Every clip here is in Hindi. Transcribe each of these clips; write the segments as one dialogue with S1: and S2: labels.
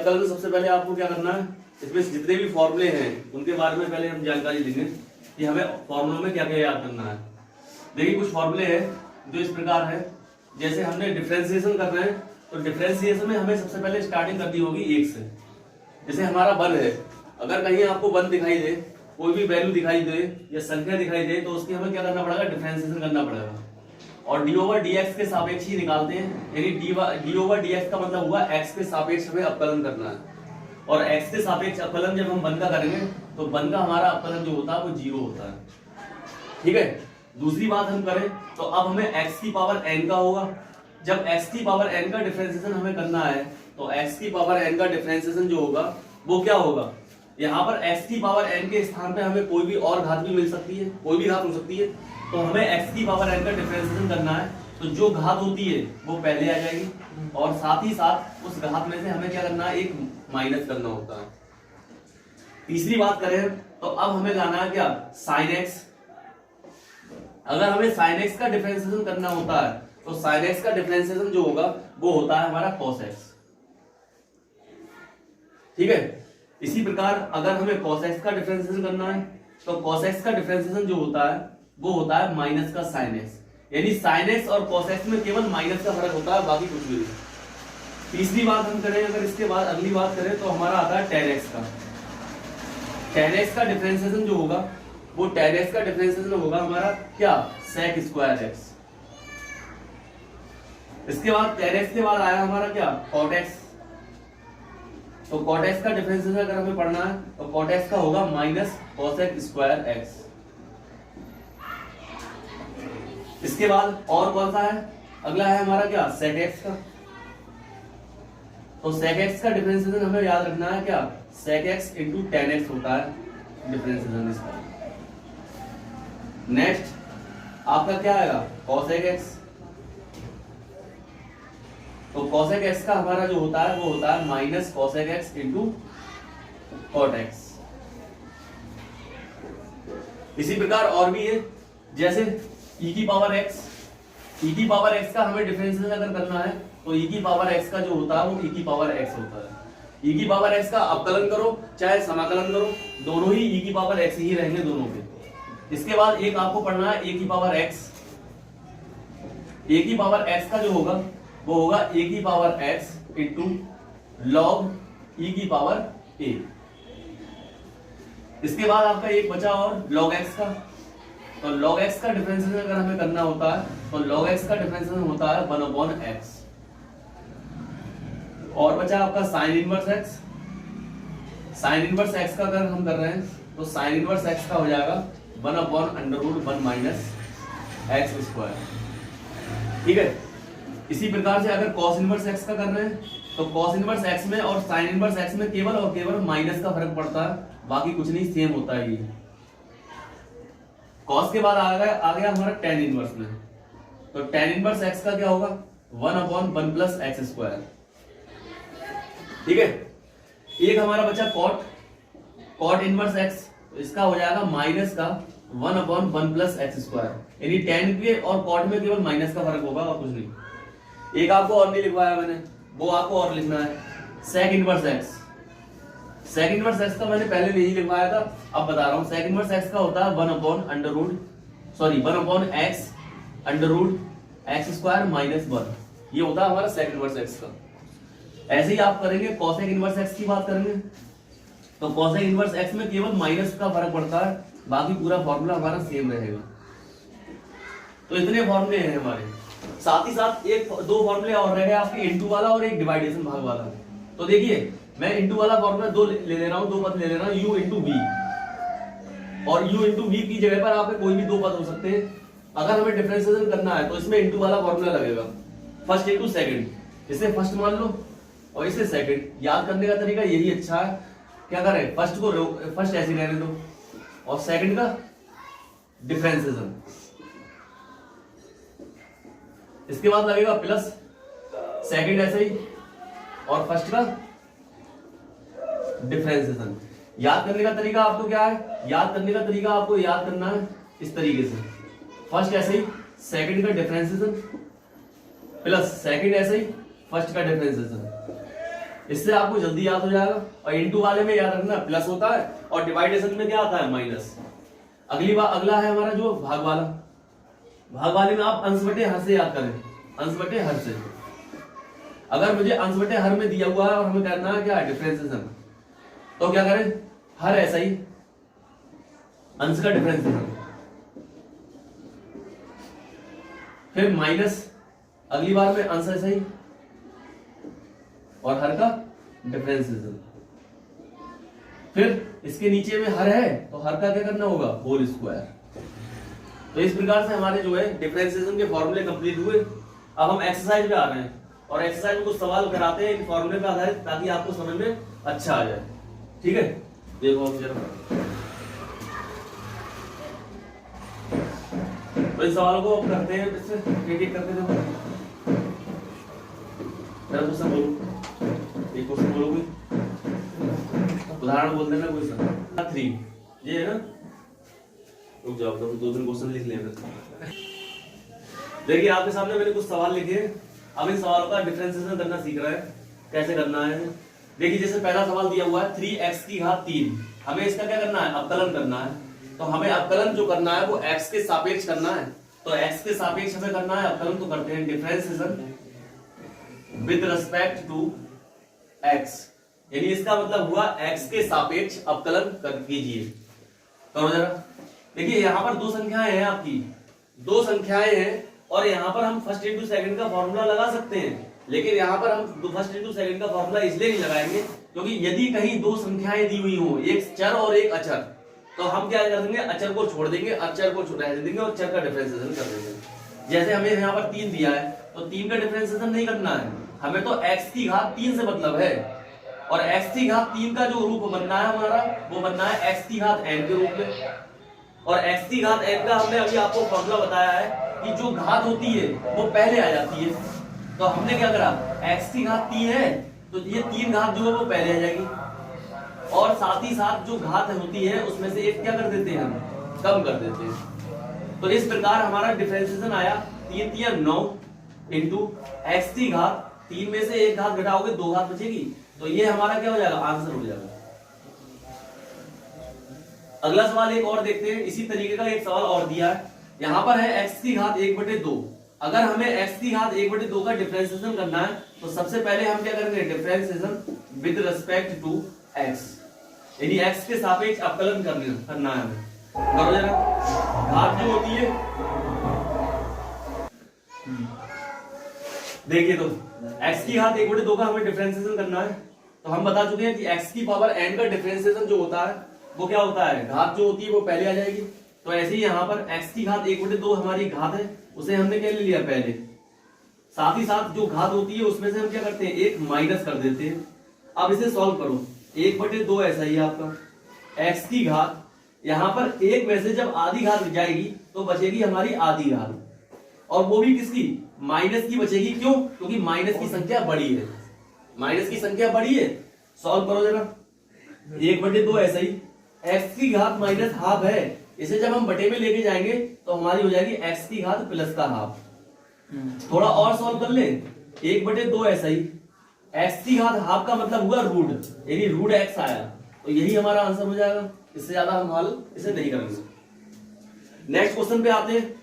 S1: अवकलन में सबसे पहले आपको क्या करना है, इसमें जितने भी फॉर्मूले हैं उनके बारे में पहले हम जानकारी लेंगे कि हमें फॉर्मूलों में क्या क्या याद करना है। देखिए कुछ फॉर्मूले हैं जो इस प्रकार है, जैसे हमने डिफरेंशिएशन कर रहे हैं तो डिफरेंशिएशन में हमें सबसे पहले स्टार्टिंग करनी होगी 1 से। जैसे हमारा 1 है, अगर कहीं आपको 1 दिखाई दे, कोई भी वैल्यू दिखाई दे या संख्या दिखाई दे, तो उसकी हमें क्या करना पड़ेगा, डिफरेंशिएशन करना पड़ेगा। और डी ओवर डी एक्स के सापेक्ष ही निकालते हैं, यानी डी ओवर डी एक्स का मतलब हुआ एक्स के सापेक्ष हमें अवकलन करना है। और एक्स के सापेक्ष अवकलन जब हम 1 का करेंगे तो 1 का हमारा अवकलन जो होता है वो 0 होता है। ठीक है, दूसरी बात हम करें तो अब हमें x की पावर n का होगा। जब x की पावर n का डिफरेंशिएशन हमें करना है तो x की पावर n का डिफरेंशिएशन जो होगा वो क्या होगा, यहाँ पर x की पावर n के स्थान पे हमें कोई भी और घात भी मिल सकती है, कोई भी घात हो सकती है, तो हमें x की पावर n का डिफरेंशिएशन करना है तो जो घात होती है वो पहले आ जाएगी और साथ ही साथ उस घात में से हमें क्या करना है, एक माइनस करना होता है। तीसरी बात करें तो अब हमें लाना है क्या, sin x। अगर हमें sin x का डिफरेंशिएशन करना होता है तो sin x का डिफरेंशिएशन जो होगा वो होता है हमारा cos x। ठीक है, इसी प्रकार अगर हमें cos x का डिफरेंशिएशन करना है तो cos x का डिफरेंशिएशन जो होता है वो होता है माइनस का sin x, यानी sin x और cos x में केवल माइनस का फर्क होता है, बाकी कुछ भी नहीं। तीसरी बात हम करें, अगर इसके बाद अगली बात करें तो हमारा आता है tan x का। tan x का डिफरेंशिएशन जो होगा वो tan x का डिफरेंशिएशन होगा हमारा क्या, sec स्क्वायर x। इसके बाद tan x के बाद आया हमारा क्या, cot x। तो cot x का डिफरेंशिएशन अगर हमें पढ़ना है तो cot x का होगा माइनस cosec स्क्वायर x। इसके बाद और कौन सा है, अगला है हमारा क्या, sec x का। तो sec x का डिफरेंशिएशन हमें याद रखना है क्या, sec x into tan x होता है डिफरेंशिएशन इसका। नेक्स्ट आपका क्या आएगा, cosec x। तो cosec x का हमारा जो होता है वो होता है minus cosec x into cot x। इसी प्रकार और भी है, जैसे e की पावर x का हमें डिफरेंशिएशन अगर करना है तो e की पावर x का जो होता है वो e की पावर x होता है। e की पावर x का अवकलन करो चाहे समाकलन करो, दोनों ही e की पावर x ही रहेंगे दोनों के। इसके बाद एक आपको पढ़ना है a की पावर x। a की पावर x का जो होगा वो होगा a की power x into log e की पावर a। इसके बाद आपका एक बचा और log x का। तो log x का डिफरेंशिएशन अगर हमें करना होता है तो log x का डिफरेंशिएशन होता है 1/x। और बचा आपका sin inverse x। sin inverse x का अगर हम कर रहे हैं तो sin इनवर्स x का हो जाएगा 1/√1 माइनस x स्क्वायर। ठीक है, इसी प्रकार से अगर cos इनवर्स x का कर रहे हैं तो cos इनवर्स x में और sin इनवर्स x में केवल और केवल माइनस का फर्क पड़ता है, बाकी कुछ नहीं, सेम होता है ये। cos के बाद आ गया हमारा tan इनवर्स में। तो tan इनवर्स x का क्या होगा, 1/1 प्लस x स्क्वायर। ठीक है, एक हमारा बचा cot इनवर्स x, तो इसका हो जाएगा माइनस का 1/1 प्लस x स्क्वायर, यानी tan के और cot में केवल माइनस का फर्क होगा और कुछ नहीं। एक आपको और नहीं लिखवाया मैंने, वो आपको और लिखना है, sec inverse x। sec inverse x का मैंने पहले नहीं लिखवाया था, अब बता रहा हूँ। sec इनवर्स x का होता है 1/x under x square minus 1, ये होता है हमारा sec इनवर्स x का। ऐसे ही आप करेंगे cosec इनवर्स x की बात करेंगे तो cosec इनवर्स x में केवल माइनस का फर्क पड़ता है, बाकी पूरा फॉर्मूला हमारा सेम रहेगा। तो इतने फॉर्मूले हैं हमारे, साथ ही साथ दो फॉर्मूले और रह गए आपके, इनटू वाला और एक डिवाइडेशन भाग वाला। तो देखिए मैं इनटू वाला फॉर्मूला दो ले रहा हूँ, दो पद ले रहा हूँ, u इंटू वी। और u इंटू वी की जगह पर आपके कोई भी दो पद हो सकते हैं। अगर हमें डिफरेंशिएशन करना है तो इसमें इनटू वाला फॉर्मूला लगेगा, फर्स्ट इंटू सेकंड। इसे फर्स्ट मान लो और इसे सेकंड। याद करने का तरीका यही अच्छा है, क्या करें, फर्स्ट ऐसे रहने दो और सेकंड का डिफरेंशिएशन। इसके बाद लगेगा प्लस सेकंड ऐसे ही और फर्स्ट का डिफरेंशिएशन। याद करने का तरीका आपको क्या है, याद करने का तरीका आपको याद करना है इस तरीके से, फर्स्ट ऐसे ही सेकंड का डिफरेंशिएशन प्लस सेकंड ऐसे ही फर्स्ट का डिफरेंशिएशन। इससे आपको जल्दी याद हो जाएगा। और इनटू वाले में याद रखना प्लस होता है और डिवाइडेशन में क्या आता है माइनस। अगला है हमारा जो भाग वाला। भाग वाले में आप अंश बटे हर से याद करें, अंश बटे हर से। अगर मुझे अंश बटे हर में दिया हुआ है और हमें करना है क्या डिफरेंशिएशन, तो क्या करें, हर ऐसा ही अंश का डिफरेंशिएशन, फिर माइनस अगली बार में अंश ऐसा ही और हर का डिफरेंशिएशन। फिर इसके नीचे में हर है तो हर का क्या करना होगा होल स्क्वायर। तो इस प्रकार से हमारे जो है डिफरेंशिएशन के फॉर्मूले कंप्लीट हुए। अब हम एक्सरसाइज पे आ रहे हैं और एक्सरसाइज में कुछ सवाल कराते हैं इन फॉर्मूले पे आधारित, ताकि आपको समझ में अच्छा आ जाए। ठीक है, देखो जरा तो इन सवालों को करते हैं, इससे एक-एक करके देखो। मेरा क्वेश्चन बोलो, एक क्वेश्चन बोलो कोई उदाहरण बोल देना कोई सा। 3 ये है ना, रुक जाओ तो 2-3 क्वेश्चन लिख लेंगे। देखिए आपके सामने मैंने कुछ सवाल लिखे, अब इन सवालों का डिफरेंशिएशन करना सीख रहा है, कैसे करना है। देखिए जैसे पहला सवाल दिया हुआ है 3x की घात 3, हमें इसका क्या करना है अवकलन करना है। तो हमें अवकलन जो करना है वो x के सापेक्ष करना है। तो x के सापेक्ष हमें करना है अवकलन, तो करते हैं differentiation with respect to x, यानी इसका मतलब हुआ x के सापेक्ष अवकलन कर कीजिए। करो जरा। देखिए यहाँ पर दो संख्याएं हैं, आपकी दो संख्याएं हैं और यहाँ पर हम फर्स्ट इंटू सेकंड का फॉर्मूला लगा सकते हैं, लेकिन यहाँ पर हम फर्स्ट इंटू सेकंड का फॉर्मूला इसलिए नहीं लगाएंगे क्योंकि यदि कहीं दो संख्याएं दी हुई हो, एक चर और एक अचर, तो हम क्या कर देंगे अचर को छोड़ देंगे, अचर को रहने देंगे और चर का डिफरेंशिएशन कर देंगे। जैसे हमें यहाँ पर 3 दिया है तो 3 का डिफरेंशिएशन नहीं करना है हमें, तो x की घात 3 से मतलब है, और x की घात 3 का जो रूप बनना है हमारा वो बनना है x की घात n के रूप में। और x की घात n का हमने अभी आपको फॉर्मूला बताया है कि जो घात होती है वो पहले आ जाती है। तो हमने क्या करा, x की घात 3 है तो ये 3 घात जो है वो पहले आ जाएगी, और साथ ही साथ जो घात होती है उसमें से एक क्या कर देते हैं हम कम कर देते हैं। तो इस प्रकार हमारा डिफरेंशिएशन आया 3 9 इंटू x की घात 3 में से एक घात घटाओगे 2 घात बचेगी, तो ये हमारा क्या हो जाएगा आंसर हो जाएगा। अगला सवाल एक और देखते हैं, इसी तरीके का एक सवाल और दिया है। यहाँ पर है x की घात 1/2। अगर हमें x की घात 1/2 का डिफरेंशिएशन करना है तो सबसे पहले हम क्या करेंगे differentiation with respect to x, यानी x के सापेक्ष अवकलन करना है हमें। करो जरा। घात जो होती है देखिए, तो x की घात 1/2 का हमें डिफरेंशिएशन करना है, तो हम बता चुके हैं कि x की पावर n का डिफरेंशिएशन जो होता है वो क्या होता है, घात जो होती है वो पहले आ जाएगी। तो ऐसे ही यहाँ पर x की घात 1/2 हमारी घात है, उसे हमने क्या ले लिया पहले, साथ ही साथ जो घात होती है उसमें से हम क्या करते हैं एक माइनस कर देते हैं। अब इसे सॉल्व करो, 1/2 ऐसा ही आपका x की घात, यहाँ पर एक में से जब आधी घात जाएगी तो बचेगी हमारी आधी घात, और वो भी किसकी, माइनस की बचेगी। क्यों, क्योंकि माइनस की संख्या बड़ी है, माइनस की संख्या बड़ी है। सॉल्व करो जरा। 1/2 ऐसा ही, x की घात माइनस हाफ है, इसे जब हम बटे में लेके जाएंगे तो हमारी हो जाएगी x की घात प्लस का हाफ। थोड़ा और सॉल्व कर ले, 1/2 ऐसा ही, x की घात हाफ का मतलब हुआ रूट, यानी रूट x आया, तो यही हमारा आंसर हो जाएगा। इससे ज्यादा हम हल इसे नहीं करेंगे। नेक्स्ट क्वेश्चन पे आते हैं।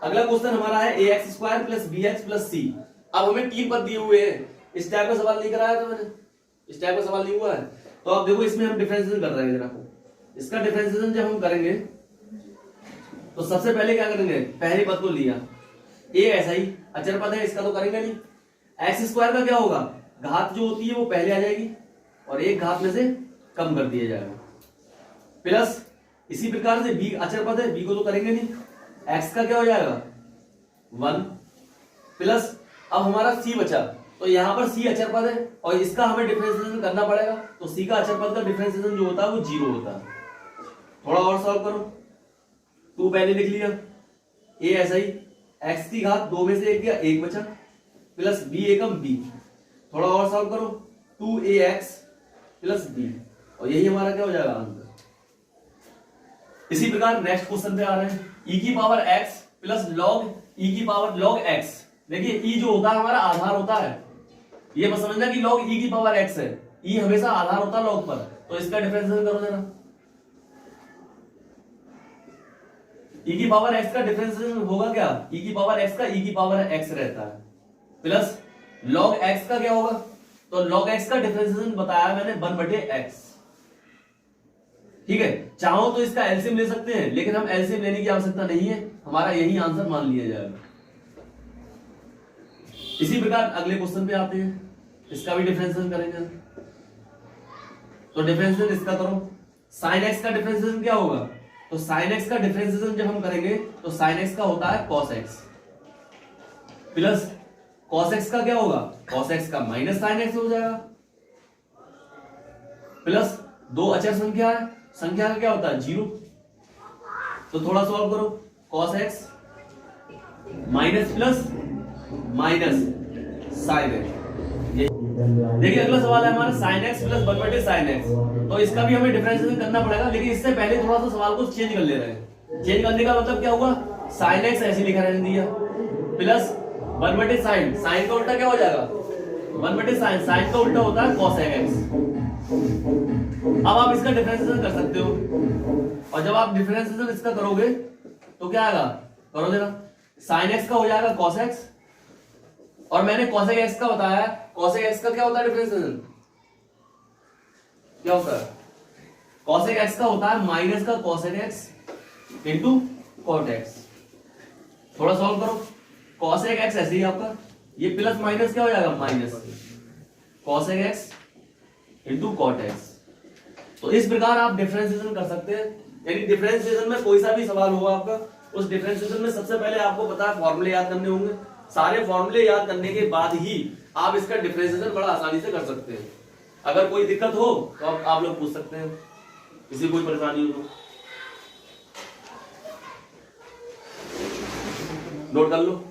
S1: अगला क्वेश्चन हमारा है ax² + bx + c। अब हमें 3 पद दिए हुए हैं, इस टाइप का सवाल नहीं कराया था मैंने, इस टाइप का सवाल नहीं हुआ है। तो अब देखो इसमें हम डिफरेंशिएशन कर रहे हैं जरा। इसका डिफरेंशिएशन जब हम करेंगे तो सबसे पहले क्या करेंगे, पहले पद को लिया, a ऐसा ही अचर पद है, इसका तो करेंगे नहीं। x² का क्या होगा, घात जो होती है वो पहले आ जाएगी और एक घात में से कम कर दिया जाएगा, प्लस इसी प्रकार से b अचर पद है, b को तो करेंगे नहीं, x का क्या हो जाएगा 1 प्लस, अब हमारा c बचा, तो यहाँ पर c अचर पद है और इसका हमें डिफरेंशिएशन करना पड़ेगा, तो c का अचर पद का डिफरेंशिएशन जो होता है वो 0 होता है। थोड़ा और सॉल्व करो, 2 पहले लिख लिया, a ऐसा ही, x की घात 2 में से 1 गया, 1 बचा, प्लस b एकम b। थोड़ा और सॉल्व करो, 2ax + b, और यही हमारा क्या हो जाएगा आंसर। इसी प्रकार नेक्स्ट क्वेश्चन पे आ रहे हैं, e की पावर x + log e की पावर log x। देखिए e जो होता है हमारा आधार होता है, ये मत समझना कि log e की पावर x है, e हमेशा आधार होता है log पर, तो इसका डिफरेंशिएशन करो जरा। e की पावर x का डिफरेंशिएशन होगा क्या, e की पावर x का e की पावर x रहता है, प्लस log x का क्या होगा, तो log x का डिफरेंशिएशन बताया मैंने 1/x। ठीक है, चाहो तो इसका एलसीएम ले सकते हैं, लेकिन हम एलसीएम लेने की आवश्यकता नहीं है, हमारा यही आंसर मान लिया जाएगा। इसी प्रकार अगले क्वेश्चन पे आते हैं, इसका भी डिफरेंशिएशन करेंगे। तो डिफरेंशिएशन इसका करो, sin x का डिफरेंशिएशन क्या होगा, तो sin x का डिफरेंशिएशन जब हम करेंगे तो sin x का होता है cos x, plus cos x का क्या होगा, cos x का माइनस sin x हो जाएगा, प्लस दो अचर संख्या है, संख्या का क्या होता है 0, तो थोड़ा सॉल्व करो, cos x minus plus minus sin x। देखिए अगला सवाल है हमारा sin x plus 1/sin x, तो इसका भी हमें डिफरेंशिएशन करना पड़ेगा, लेकिन इससे पहले थोड़ा सा सवाल को चेंज कर ले रहे हैं। चेंज करने का मतलब क्या हुआ, sin x ऐसे लिखा रहने दिया, प्लस 1/sin, sin का उल्टा क्या हो जाएगा 1/sin, sin का उल्टा होता है cos x। अब आप इसका डिफरेंशिएशन कर सकते हो, और जब आप डिफरेंशिएशन इसका करोगे तो क्या आएगा, करो जरा, sin x का हो जाएगा cos x, और मैंने cos x का बताया, cos x का क्या होता है डिफरेंशिएशन, क्या होता है, cos x का होता है माइनस का cos x into cot x। थोड़ा सॉल्व करो, cos x ऐसे ही आपका, ये प्लस माइनस क्या हो जाएगा minus cos x into cot x। तो इस प्रकार आप डिफरेंशिएशन कर सकते हैं, यानी डिफरेंशिएशन में कोई सा भी सवाल होगा आपका, उस डिफरेंशिएशन में सबसे पहले आपको पता है फॉर्मूले याद करने होंगे, सारे फॉर्मूले याद करने के बाद ही आप इसका डिफरेंशिएशन बड़ा आसानी से कर सकते हैं। अगर कोई दिक्कत हो तो आप लोग पूछ सकते हैं, किसी कोई परेशानी हो तो नोट कर लो।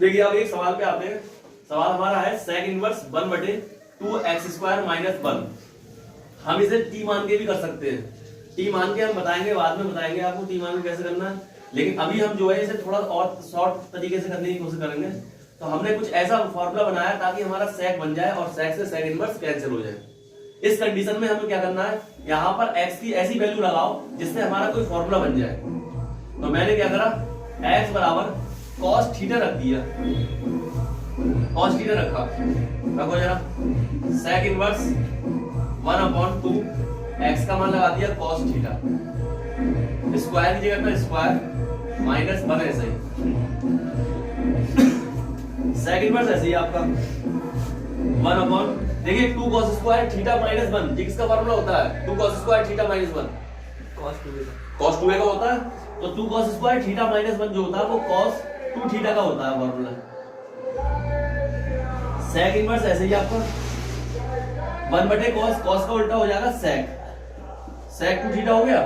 S1: देखिए अब एक सवाल पे आते हैं, सवाल हमारा है sec इनवर्स 1/2x² माइनस 1। हम इसे t मान के भी कर सकते हैं, t मान के हम बताएंगे, बाद में बताएंगे आपको t मान के कैसे करना है, लेकिन अभी हम जो है इसे थोड़ा और शॉर्ट तरीके से करने की कोशिश करेंगे। तो हमने कुछ ऐसा फॉर्मूला बनाया ताकि हमारा sec बन जाए और sec से sec इनवर्स कैंसिल हो जाए। इस कंडीशन में हमें क्या करना है, यहाँ पर x की ऐसी वैल्यू लगाओ जिससे हमारा कोई फॉर्मूला बन जाए। तो मैंने क्या करा, x बराबर cos थीटा रख दिया, cos थीटा रखा, रखो जरा, sec इनवर्स 1/2 x का मान लगा दिया cos थीटा, स्क्वायर की जगह पर स्क्वायर माइनस 1 ऐसे ही, sec इनवर्स ऐसे ही आपका 1/, देखिए 2 cos स्क्वायर थीटा माइनस 1, किसका फार्मूला होता है 2 cos square theta minus 1, cos 2a का होता है। तो 2 cos स्क्वायर थीटा माइनस 1 जो होता है वो cos 2 थीटा का होता है फॉर्मूला। sec इनवर्स ऐसे ही आपका 1/cos, cos का उल्टा हो जाएगा sec 2 थीटा हो गया,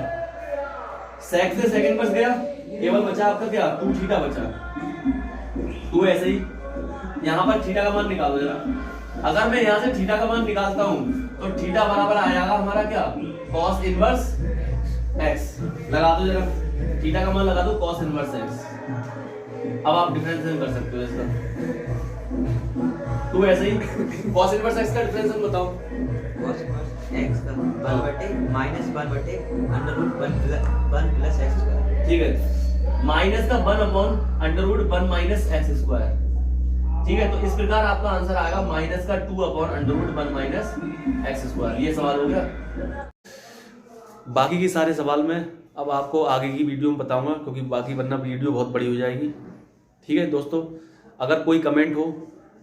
S1: sec से sec इनवर्स गया, केवल बचा आपका क्या 2 थीटा बचा, 2 ऐसे ही। यहाँ पर थीटा का मान निकालो जरा, अगर मैं यहाँ से थीटा का मान निकालता हूँ तो थीटा बराबर आ जाएगा हमारा क्या cos इनवर्स x, लगा दो जरा, थीटा का मान लगा दो cos इनवर्स x। अब आप डिफरेंशिएशन कर सकते हो इसका, 2 ऐसे ही, cos इनवर्स x का डिफरेंशिएशन बताओ,
S2: cos इनवर्स x का 1/- माइनस 1/√1 प्लस x²।
S1: ठीक है, माइनस का 1/√1 माइनस x²। ठीक है, तो इस प्रकार आपका आंसर आएगा माइनस का 2/√1 माइनस x²। ये सवाल हो गया। बाकी के सारे सवाल मैं अब आपको आगे की वीडियो में बताऊंगा, क्योंकि बाकी वरना वीडियो बहुत बड़ी हो जाएगी। ठीक है दोस्तों, अगर कोई कमेंट हो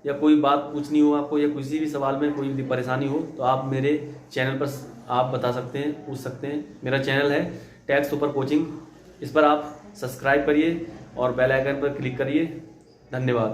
S1: या कोई बात पूछनी हो आपको, या किसी भी सवाल में कोई भी परेशानी हो तो आप मेरे चैनल पर आप बता सकते हैं, पूछ सकते हैं। मेरा चैनल है टैक्स सुपर कोचिंग, इस पर आप सब्सक्राइब करिए और बेल आइकन पर क्लिक करिए। धन्यवाद।